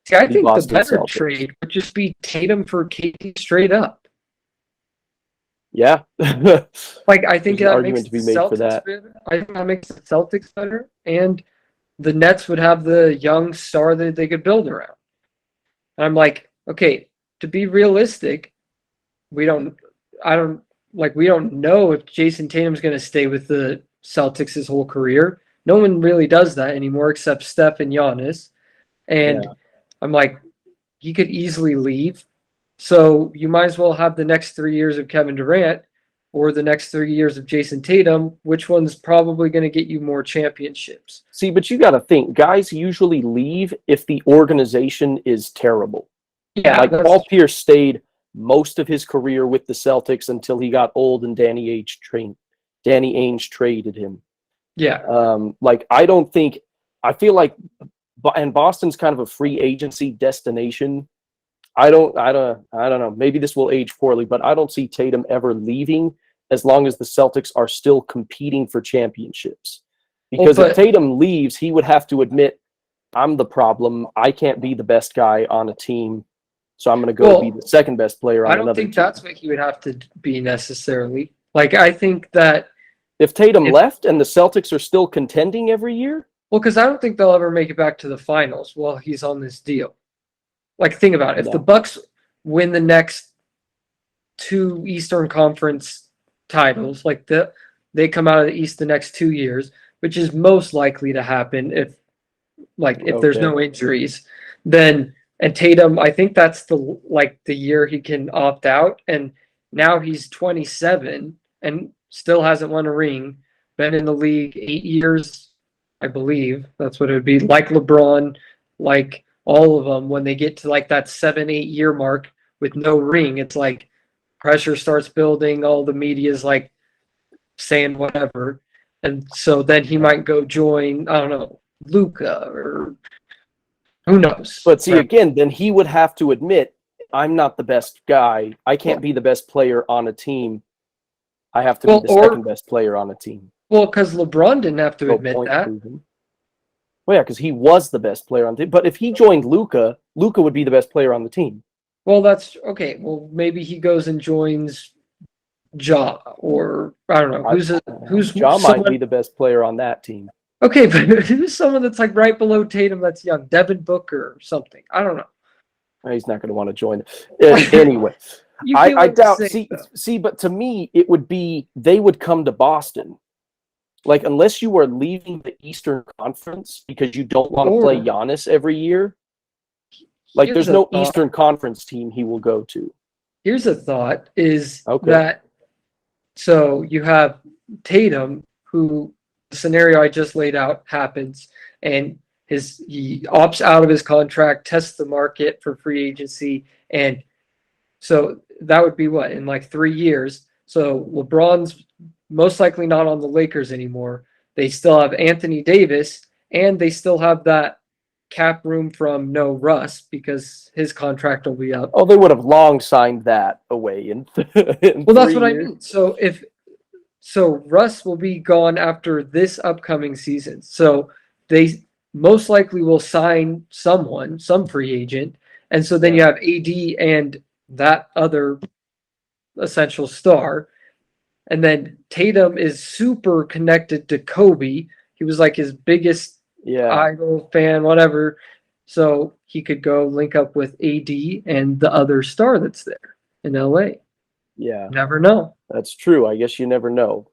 See, I the think the Boston better Celtics. trade would just be Tatum for KD straight up. Yeah. Like, I think There's an that makes argument to the be made for Celtics that. better. I think that makes the Celtics better, and the Nets would have the young star that they could build around. And I'm like, okay, to be realistic, we don't, I don't, like, we don't know if Jayson Tatum's going to stay with the Celtics his whole career. No one really does that anymore except Steph and Giannis. And Yeah. I'm like, he could easily leave. So you might as well have the next 3 years of Kevin Durant or the next 3 years of Jayson Tatum. Which one's probably going to get you more championships? See, but you got to think, guys usually leave if the organization is terrible. Yeah, Like that's Paul Pierce stayed most of his career with the Celtics until he got old and Danny Ainge traded him. yeah. I feel like, and Boston's kind of a free agency destination. I don't know. Maybe this will age poorly, but I don't see Tatum ever leaving as long as the Celtics are still competing for championships. Because if Tatum leaves, he would have to admit, I'm the problem. I can't be the best guy on a team, so I'm going to go be the second best player on I another don't team. think that's what he would have to be necessarily. Like, I think that if Tatum left and the Celtics are still contending every year, well, because I don't think they'll ever make it back to the finals while he's on this deal. Like, think about it. If the Bucks win the next 2 Eastern Conference titles, like they come out of the East the next 2 years, which is most likely to happen if there's no injuries, then and Tatum, I think that's the year he can opt out, and now he's 27 and still hasn't won a ring, been in the league 8 years, I believe. That's what it would be. Like LeBron, like all of them, when they get to like that 7-8 year mark with no ring, it's like pressure starts building. All the media's like saying whatever, and so then he might go join, I don't know, Luca or who knows. But see, again, then he would have to admit, I'm not the best guy. I can't be the best player on a team. I have to be the second best player on a team. Well, because LeBron didn't have to admit that. Proven. Well, yeah, because he was the best player on the team. But if he joined Luca, Luca would be the best player on the team. Well, that's okay. Well, maybe he goes and joins Ja, or I don't know who's Ja might be the best player on that team. Okay, but who's someone that's like right below Tatum that's young? Devin Booker or something. I don't know. He's not going to want to join. Anyway, I doubt. See, but to me, it would be they would come to Boston. Like, unless you are leaving the Eastern Conference because you don't want to play Giannis every year, like there's no Eastern Conference team he will go to. Here's a thought: is that so you have Tatum, who the scenario I just laid out happens, and he opts out of his contract, tests the market for free agency, and so that would be what in like 3 years. So LeBron's most likely not on the Lakers anymore. They still have Anthony Davis, and they still have that cap room from no Russ because his contract will be up. Oh, they would have long signed that away in well, that's what I mean. So Russ will be gone after this upcoming season. So they most likely will sign some free agent. And so then you have AD and that other essential star. And then Tatum is super connected to Kobe. He was like his biggest idol fan, whatever. So he could go link up with AD and the other star that's there in LA. Yeah. Never know. That's true. I guess you never know.